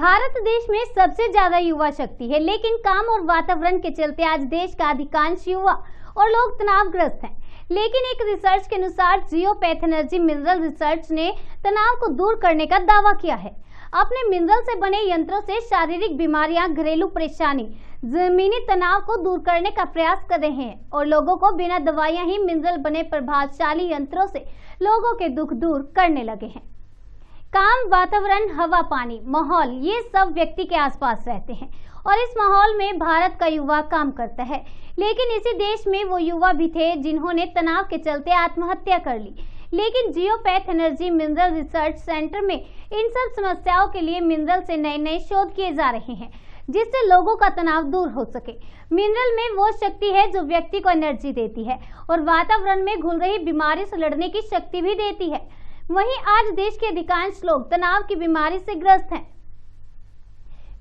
भारत देश में सबसे ज्यादा युवा शक्ति है, लेकिन काम और वातावरण के चलते आज देश का अधिकांश युवा और लोग तनावग्रस्त हैं। लेकिन एक रिसर्च के अनुसार जियोपैथ एनर्जी मिनरल रिसर्च ने तनाव को दूर करने का दावा किया है। अपने मिनरल से बने यंत्रों से शारीरिक बीमारियां, घरेलू परेशानी, जमीनी तनाव को दूर करने का प्रयास कर रहे हैं और लोगों को बिना दवाइयां ही मिनरल बने प्रभावशाली यंत्रों से लोगों के दुख दूर करने लगे हैं। काम, वातावरण, हवा, पानी, माहौल, ये सब व्यक्ति के आसपास रहते हैं और इस माहौल में भारत का युवा काम करता है। लेकिन इसी देश में वो युवा भी थे जिन्होंने तनाव के चलते आत्महत्या कर ली। लेकिन जियोपैथ एनर्जी मिनरल रिसर्च सेंटर में इन सब समस्याओं के लिए मिनरल से नए नए शोध किए जा रहे हैं, जिससे लोगों का तनाव दूर हो सके। मिनरल में वो शक्ति है जो व्यक्ति को एनर्जी देती है और वातावरण में घुल रही बीमारी से लड़ने की शक्ति भी देती है। वहीं आज देश के अधिकांश लोग तनाव की बीमारी से ग्रस्त हैं।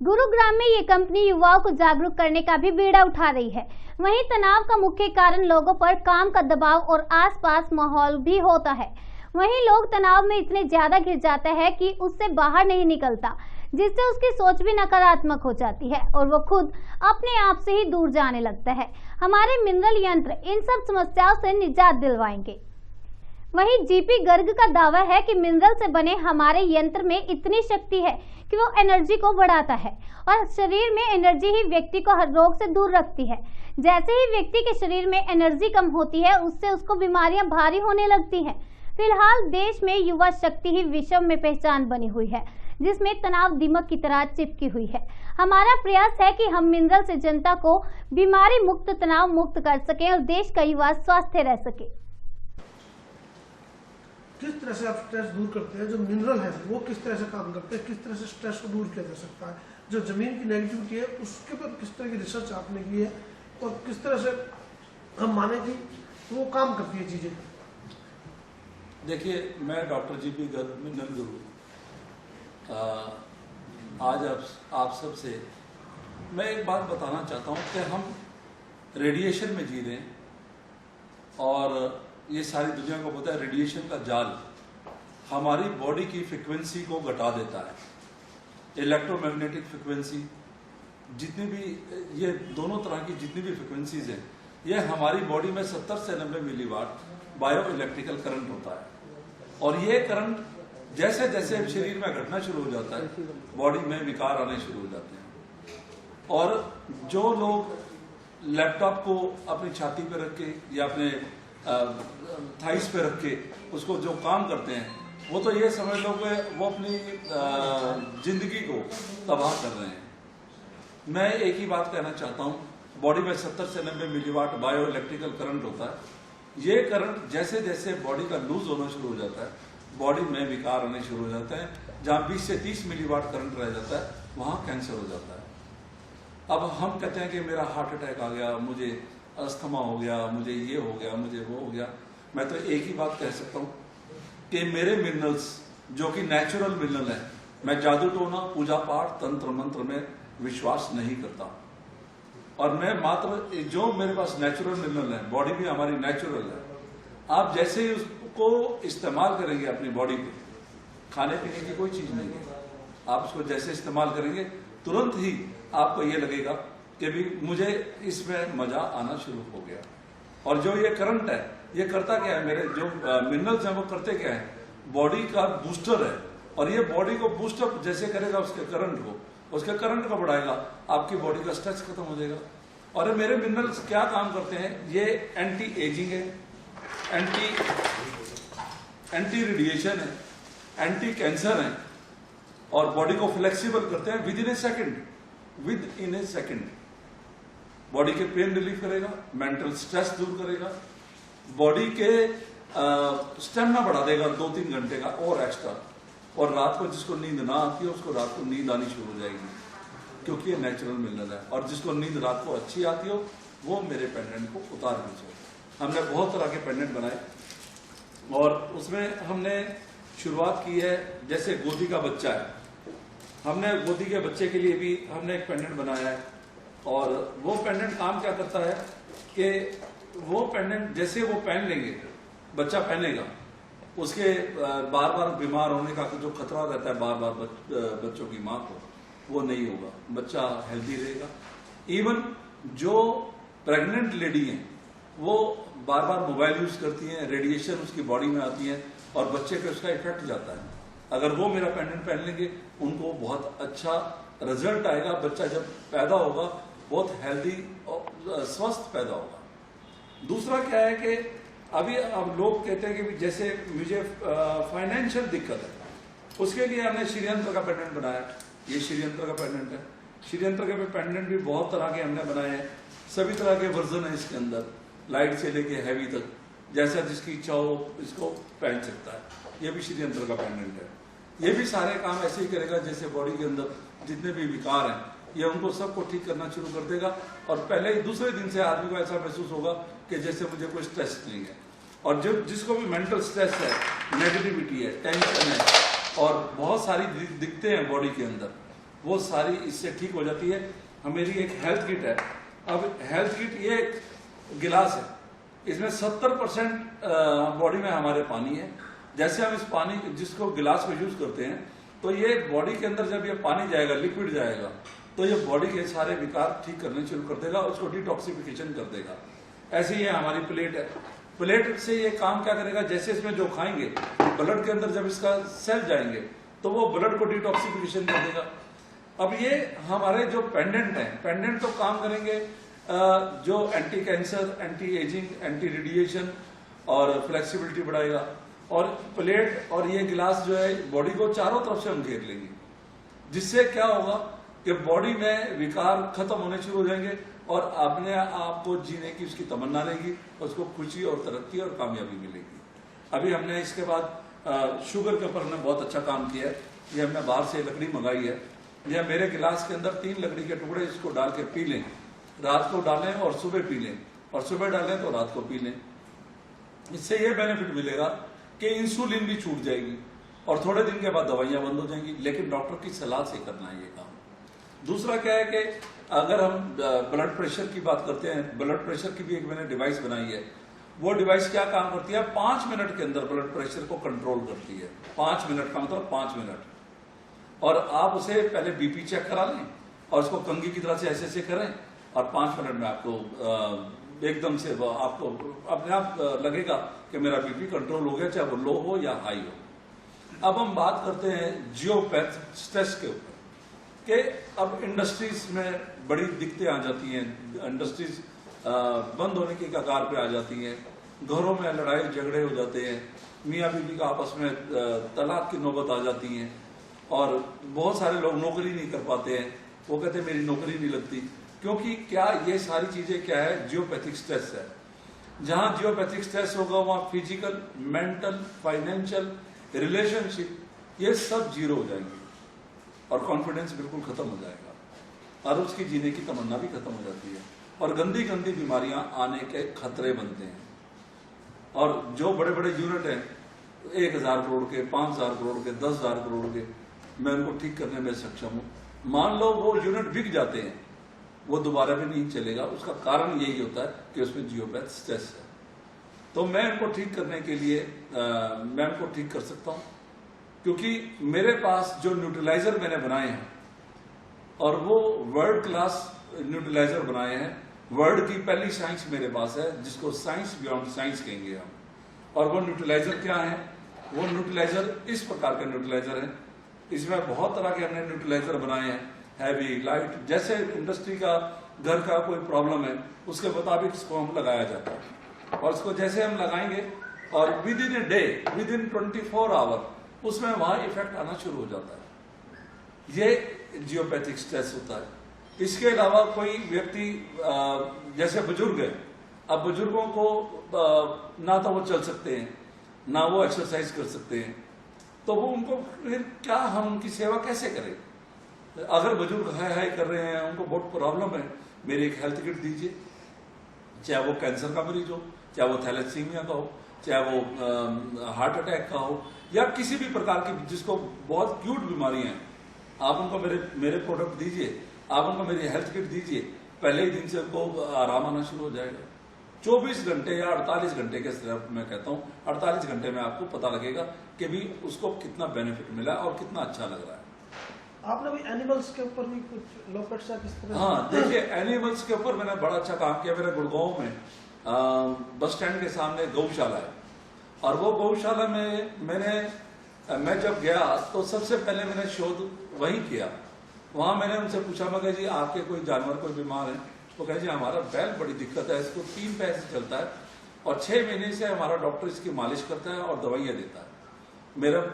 गुरुग्राम में ये कंपनी युवाओं को जागरूक करने का भी बीड़ा उठा रही है। वहीं तनाव का मुख्य कारण लोगों पर काम का दबाव और आसपास माहौल भी होता है। वहीं लोग तनाव में इतने ज्यादा घिर जाता है कि उससे बाहर नहीं निकलता, जिससे उसकी सोच भी नकारात्मक हो जाती है और वो खुद अपने आप से ही दूर जाने लगता है। हमारे मिनरल यंत्र इन सब समस्याओं से निजात दिलवाएंगे। वहीं जीपी गर्ग का दावा है कि मिनरल से बने हमारे यंत्र में इतनी शक्ति है कि वो एनर्जी को बढ़ाता है और शरीर में एनर्जी ही व्यक्ति को हर रोग से दूर रखती है। जैसे ही व्यक्ति के शरीर में एनर्जी कम होती है, उससे उसको बीमारियां भारी होने लगती हैं। फिलहाल देश में युवा शक्ति ही विश्व में पहचान बनी हुई है, जिसमें तनाव दीमक की तरह चिपकी हुई है। हमारा प्रयास है कि हम मिनरल से जनता को बीमारी मुक्त, तनाव मुक्त कर सकें और देश का युवा स्वस्थ रह सके। किस तरह से आप स्ट्रेस दूर करते हैं? जो मिनरल है वो किस तरह से काम करते हैं? किस तरह से स्ट्रेस को दूर किया जा सकता है? जो जमीन की नेगेटिविटी है उसके पर किस तरह की रिसर्च आपने की है और किस तरह से हम माने कि वो काम करती है चीजें? देखिए, मैं डॉक्टर जीपी गर्ग, मिनरल गुरु, आज आप सबसे मैं एक बात बताना चाहता हूँ कि हम रेडिएशन में जी रहे हैं और ये सारी दुनिया को पता है रेडिएशन का जाल हमारी बॉडी की फ्रिक्वेंसी को घटा देता है। इलेक्ट्रोमैग्नेटिक फ्रिक्वेंसी, जितनी भी ये दोनों तरह की जितनी भी फ्रिक्वेंसीज हैं, ये हमारी बॉडी में 70 से 90 मिलीवाट बायो इलेक्ट्रिकल करंट होता है और ये करंट जैसे जैसे शरीर में घटना शुरू हो जाता है, बॉडी में विकार आने शुरू हो जाते हैं। और जो लोग लैपटॉप को अपनी छाती पर रख के या अपने थाइस पे रख के उसको जो काम करते हैं, वो तो ये समझ लो कि वो अपनी जिंदगी को तबाह कर रहे हैं। मैं एक ही बात कहना चाहता हूँ, बॉडी में 70 से 90 मिलीवाट बायो इलेक्ट्रिकल करंट होता है। ये करंट जैसे जैसे बॉडी का लूज होना शुरू हो जाता है, बॉडी में विकार आने शुरू हो जाते हैं। जहाँ 20 से 30 मिलीवाट करंट रह जाता है, वहाँ कैंसर हो जाता है। अब हम कहते हैं कि मेरा हार्ट अटैक आ गया, मुझे अस्थमा हो गया, मुझे ये हो गया, मुझे वो हो गया। मैं तो एक ही बात कह सकता हूँ कि मेरे मिनरल्स जो कि नेचुरल मिनरल है, मैं जादू टोना, पूजा पाठ, तंत्र मंत्र में विश्वास नहीं करता और मैं मात्र जो मेरे पास नेचुरल मिनरल है, बॉडी भी हमारी नेचुरल है। आप जैसे ही उसको इस्तेमाल करेंगे अपनी बॉडी पे, खाने पीने की कोई चीज नहीं है, आप उसको जैसे इस्तेमाल करेंगे तुरंत ही आपको ये लगेगा कि भी मुझे इसमें मजा आना शुरू हो गया। और जो ये करंट है, ये करता क्या है, मेरे जो मिनरल्स हैं वो करते क्या है, बॉडी का बूस्टर है और ये बॉडी को बूस्टअप जैसे करेगा उसके करंट को बढ़ाएगा, आपकी बॉडी का स्ट्रेस खत्म हो जाएगा। और मेरे मिनरल्स क्या काम करते हैं, ये एंटी एजिंग है, एंटी रेडिएशन है, एंटी कैंसर है और बॉडी को फ्लेक्सिबल करते हैं with in A second. Body के पेन रिलीफ करेगा, मेंटल स्ट्रेस दूर करेगा, बॉडी के स्टेमिना बढ़ा देगा 2-3 घंटे का और एक्स्ट्रा। और रात को जिसको नींद ना आती है उसको रात को नींद आनी शुरू हो जाएगी, क्योंकि ये नेचुरल मिनरल है। और जिसको नींद रात को अच्छी आती हो वो मेरे पेंडेंट को उतार दीजिए। हमने बहुत तरह के पेंडेंट बनाए और उसमें हमने शुरुआत की है, जैसे गोदी का बच्चा है, हमने गोदी के बच्चे के लिए भी हमने एक पेंडेंट बनाया है। और वो पेंडेंट काम क्या करता है कि वो पेंडेंट जैसे वो पहन लेंगे, बच्चा पहनेगा, उसके बार बार बीमार होने का जो खतरा रहता है बार बार बच्चों की माँ को, वो नहीं होगा, बच्चा हेल्दी रहेगा। इवन जो प्रेग्नेंट लेडी हैं वो बार बार मोबाइल यूज करती हैं, रेडिएशन उसकी बॉडी में आती है और बच्चे पे उसका इफेक्ट जाता है। अगर वो मेरा पेंडेंट पहन लेंगे उनको बहुत अच्छा रिजल्ट आएगा, बच्चा जब पैदा होगा बहुत हेल्दी और स्वस्थ पैदा होगा। दूसरा क्या है कि अभी अब लोग कहते हैं कि जैसे मुझे फाइनेंशियल दिक्कत है, उसके लिए हमने श्रीयंत्र का पेंडेंट बनाया। ये श्रीयंत्र का पेंडेंट है। श्रीयंत्र के पेंडेंट भी बहुत तरह के हमने बनाए हैं, सभी तरह के वर्जन है इसके अंदर, लाइट से लेके हैवी तक, जैसा जिसकी इच्छा हो इसको पहन सकता है। ये भी श्रीयंत्र का पेंडेंट है। ये भी सारे काम ऐसे ही करेगा जैसे बॉडी के अंदर जितने भी विकार हैं ये उनको सबको ठीक करना शुरू कर देगा और पहले ही दूसरे दिन से आदमी को ऐसा महसूस होगा कि जैसे मुझे कोई स्ट्रेस नहीं है। और जो जिसको भी मेंटल स्ट्रेस है, नेगेटिविटी है, टेंशन है और बहुत सारी दिक्कतें हैं बॉडी के अंदर, वो सारी इससे ठीक हो जाती है। मेरी एक हेल्थ किट है। अब हेल्थ किट ये एक गिलास है, इसमें 70% बॉडी में हमारे पानी है। जैसे हम इस पानी जिसको गिलास में यूज करते हैं तो ये बॉडी के अंदर जब ये पानी जाएगा, लिक्विड जाएगा, तो ये बॉडी के सारे विकार ठीक करने शुरू कर देगा, उसको डिटॉक्सिफिकेशन कर देगा। ऐसे ही हमारी प्लेट है। प्लेट से ये काम क्या करेगा, जैसे इसमें जो खाएंगे ब्लड के अंदर जब इसका सेल जाएंगे तो वो ब्लड को डिटॉक्सिफिकेशन कर देगा। अब ये हमारे जो पेंडेंट हैं, पेंडेंट तो काम करेंगे जो anti cancer, anti ageing, anti radiation और फ्लेक्सिबिलिटी बढ़ाएगा। और प्लेट और ये गिलास जो है बॉडी को चारों तरफ से हम घेर लेंगे, जिससे क्या होगा कि बॉडी में विकार खत्म होने शुरू हो जाएंगे और अपने आप को जीने की उसकी तमन्ना रहेगी, उसको खुशी और तरक्की और कामयाबी मिलेगी। अभी हमने इसके बाद शुगर के ऊपर हमने बहुत अच्छा काम किया है। ये हमने बाहर से लकड़ी मंगाई है। यह मेरे गिलास के अंदर 3 लकड़ी के टुकड़े, इसको डाल के पी लें, रात को डालें और सुबह पी लें, और सुबह डालें तो रात को पी लें। इससे ये बेनिफिट मिलेगा कि इंसुलिन भी छूट जाएगी और थोड़े दिन के बाद दवाइयां बंद हो जाएंगी, लेकिन डॉक्टर की सलाह से करना है ये काम। दूसरा क्या है कि अगर हम ब्लड प्रेशर की बात करते हैं, ब्लड प्रेशर की भी एक मैंने डिवाइस बनाई है। वो डिवाइस क्या काम करती है, 5 मिनट के अंदर ब्लड प्रेशर को कंट्रोल करती है। 5 मिनट का मतलब 5 मिनट। और आप उसे पहले बीपी चेक करा लें और उसको कंघी की तरह से ऐसे करें और 5 मिनट में आपको एकदम से आपको अपने आप लगेगा कि मेरा बीपी कंट्रोल हो गया, चाहे वो लो हो या हाई हो। अब हम बात करते हैं जियोपैथ स्ट्रेस के ऊपर कि अब इंडस्ट्रीज में बड़ी दिक्कतें आ जाती हैं, इंडस्ट्रीज बंद होने की कगार पे आ जाती हैं, घरों में लड़ाई झगड़े हो जाते हैं, मियाँ बीवी का आपस में तलाक की नौबत आ जाती है और बहुत सारे लोग नौकरी नहीं कर पाते हैं। वो कहते हैं मेरी नौकरी नहीं लगती, क्योंकि क्या ये सारी चीजें क्या है, जियोपैथिक स्ट्रेस है। जहां जियोपैथिक स्ट्रेस होगा वहां फिजिकल, मेंटल, फाइनेंशियल, रिलेशनशिप ये सब जीरो हो जाएंगे और कॉन्फिडेंस बिल्कुल खत्म हो जाएगा और उसकी जीने की तमन्ना भी खत्म हो जाती है और गंदी गंदी बीमारियां आने के खतरे बनते हैं। और जो बड़े बड़े यूनिट हैं 1000 करोड़ के, 5000 करोड़ के, 10,000 करोड़ के, मैं उनको ठीक करने में सक्षम हूँ। मान लो वो यूनिट बिक जाते हैं, वो दोबारा भी नहीं चलेगा। उसका कारण यही होता है कि उसमें जियोपैथ स्ट्रेस है। तो मैं उनको ठीक करने के लिए मैं उनको ठीक कर सकता हूँ, क्योंकि मेरे पास जो न्यूट्रलाइजर मैंने बनाए हैं और वो वर्ल्ड क्लास न्यूट्रलाइजर बनाए हैं। वर्ल्ड की पहली साइंस मेरे पास है, जिसको साइंस बियॉन्ड साइंस कहेंगे हम। और वो न्यूट्रलाइजर क्या है, वो न्यूट्रलाइजर इस प्रकार के न्यूट्रलाइजर है। इसमें बहुत तरह के हमने न्यूट्रलाइजर बनाए हैं, हैवी, लाइट, जैसे इंडस्ट्री का घर का कोई प्रॉब्लम है उसके मुताबिक इसको हम लगाया जाता है। और उसको जैसे हम लगाएंगे और within a day, within 24 hour उसमें वहां इफेक्ट आना शुरू हो जाता है। ये जियोपैथिक स्ट्रेस होता है। इसके अलावा कोई व्यक्ति जैसे बुजुर्ग है, अब बुजुर्गों को ना तो वो चल सकते हैं ना वो एक्सरसाइज कर सकते हैं, तो वो उनको फिर क्या हम उनकी सेवा कैसे करें। अगर बुजुर्ग हाय कर रहे हैं, उनको बहुत प्रॉब्लम है, मेरी एक हेल्थ किट दीजिए, चाहे वो कैंसर का मरीज हो, चाहे वो थैलेसीमिया का हो, चाहे वो हार्ट अटैक का हो, या किसी भी प्रकार की जिसको बहुत क्यूट बीमारी है, आप उनको मेरे प्रोडक्ट दीजिए, आप उनको मेरी हेल्थ किट दीजिए, पहले ही दिन से उनको आराम आना शुरू हो जाएगा। 24 घंटे या 48 घंटे के सिर्फ मैं कहता हूँ 48 घंटे में आपको पता लगेगा कि भी उसको कितना बेनिफिट मिला और कितना अच्छा लग रहा है। आपने भी एनिमल्स के ऊपर भी कुछ लोपेट्स या किस तरह? हाँ, देखिए एनिमल्स के ऊपर मैंने बड़ा अच्छा काम किया। मेरे गुड़गांव में बस स्टैंड के सामने गौशाला है, और वो गौशाला में मैं जब गया तो सबसे पहले मैंने शोध वही किया। वहां मैंने उनसे पूछा, मैं कहा जी आपके कोई जानवर कोई बीमार है? वो कहे जी हमारा बैल बड़ी दिक्कत है, इसको 3 पैसे चलता है और 6 महीने से हमारा डॉक्टर इसकी मालिश करता है और दवाइयाँ देता है।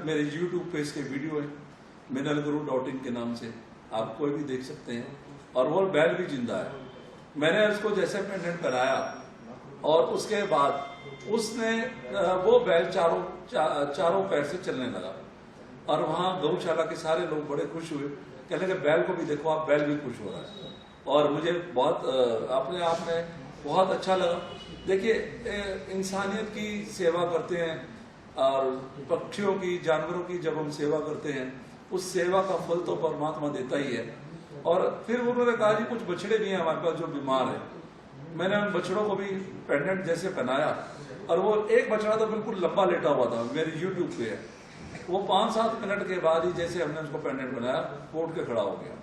मेरे यूट्यूब पे इसके वीडियो है, minalguru.in के नाम से, आप कोई भी देख सकते हैं, और वो बैल भी जिंदा है। मैंने उसको जैसे पेंडेंट पहनाया और उसके बाद उसने वो बैल चारों पैर से चलने लगा, और वहाँ गौशाला के सारे लोग बड़े खुश हुए, कहने लगे बैल को भी देखो आप, बैल भी खुश हो रहा है। और मुझे बहुत अपने आप में बहुत अच्छा लगा। देखिए इंसानियत की सेवा करते हैं, और पक्षियों की जानवरों की जब हम सेवा करते हैं उस सेवा का फल तो परमात्मा देता ही है। और फिर उन्होंने कहा जी कुछ बछड़े भी हैं हमारे पास जो बीमार है। मैंने उन बछड़ों को भी पेंडेंट जैसे पहनाया, और वो एक बछड़ा तो बिल्कुल लंबा लेटा हुआ था, मेरे यूट्यूब पे है। वो 5-7 मिनट के बाद ही जैसे हमने उसको पेंडेंट बनाया वो उठ के खड़ा हो गया।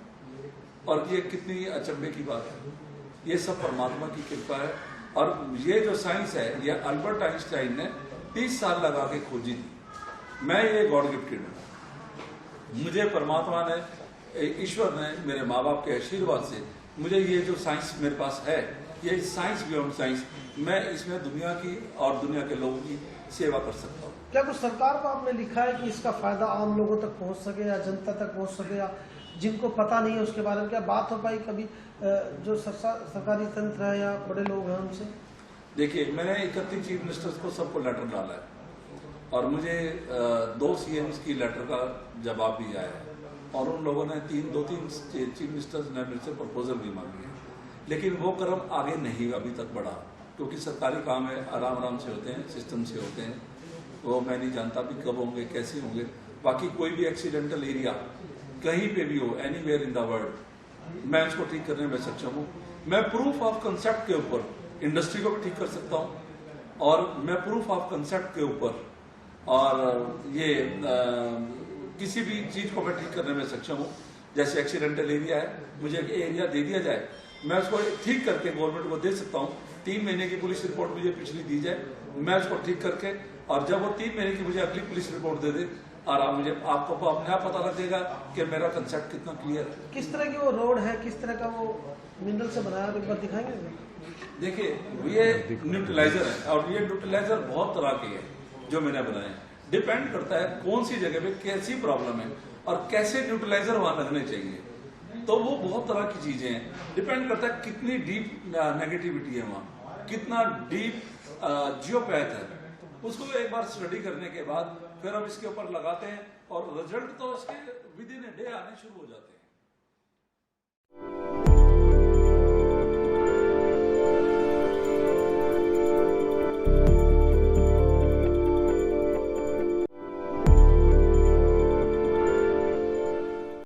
और ये कितनी अचंभे की बात है, ये सब परमात्मा की कृपा है। और ये जो साइंस है ये अल्बर्ट आइंस्टाइन ने 30 साल लगा के खोजी थी। मैं ये गॉड गिफ्टेड हूँ, मुझे परमात्मा ने, ईश्वर ने, मेरे माँ बाप के आशीर्वाद से मुझे ये जो साइंस मेरे पास है, ये साइंस बियॉन्ड साइंस, मैं इसमें दुनिया की और दुनिया के लोगों की सेवा कर सकता हूँ। क्या कुछ सरकार को आपने लिखा है कि इसका फायदा आम लोगों तक पहुंच सके या जनता तक पहुंच सके, या जिनको पता नहीं है उसके बारे में क्या बात हो पाई कभी जो सरकारी तंत्र है या बड़े लोग हैं उनसे? देखिए मैंने 31 चीफ मिनिस्टर्स को सबको लेटर डाला है, और मुझे 2 CMs की लेटर का जवाब भी आया है, और उन लोगों ने 2-3 चीफ मिनिस्टर्स ने मेरे से प्रपोजल भी मांगी है। लेकिन वो क्रम आगे नहीं अभी तक बढ़ा, क्योंकि सरकारी काम है, आराम से होते हैं, सिस्टम से होते हैं, वो मैं नहीं जानता भी कब होंगे कैसे होंगे। बाकी कोई भी एक्सीडेंटल एरिया कहीं पे भी हो, एनीवेयर इन द वर्ल्ड, मैं उसको ठीक करने में सक्षम हूँ। मैं प्रूफ ऑफ कंसेप्ट के ऊपर इंडस्ट्री को भी ठीक कर सकता हूँ, और मैं प्रूफ ऑफ कंसेप्ट के ऊपर और ये किसी भी चीज को मैं ठीक करने में सक्षम हूँ। जैसे एक्सीडेंटल एरिया है, मुझे एक एरिया दे दिया जाए, मैं उसको ठीक करके गवर्नमेंट को दे सकता हूँ। 3 महीने की पुलिस रिपोर्ट मुझे पिछली दी जाए, मैं उसको ठीक करके, और जब वो 3 महीने की मुझे अगली पुलिस रिपोर्ट दे दे, और आपको अपने आप पता लगेगा कि मेरा कंसेप्ट कितना क्लियर है। किस तरह की वो रोड है, किस तरह का वो मिनरल से बनाया, एक बार दिखाएंगे? देखिए ये न्यूट्रलाइजर है, और ये न्यूट्रलाइजर बहुत तरह के हैं जो मैंने बनाए हैं। डिपेंड करता है कौन सी जगह पे कैसी प्रॉब्लम है और कैसे न्यूट्रलाइजर वहां लगने चाहिए, तो वो बहुत तरह की चीजें हैं। डिपेंड करता है कितनी डीप नेगेटिविटी है वहां, कितना डीप जियोपैथ है, उसको एक बार स्टडी करने के बाद फिर हम इसके ऊपर लगाते हैं, और रिजल्ट तो उसके विद इन ए डे आने शुरू हो जाते हैं।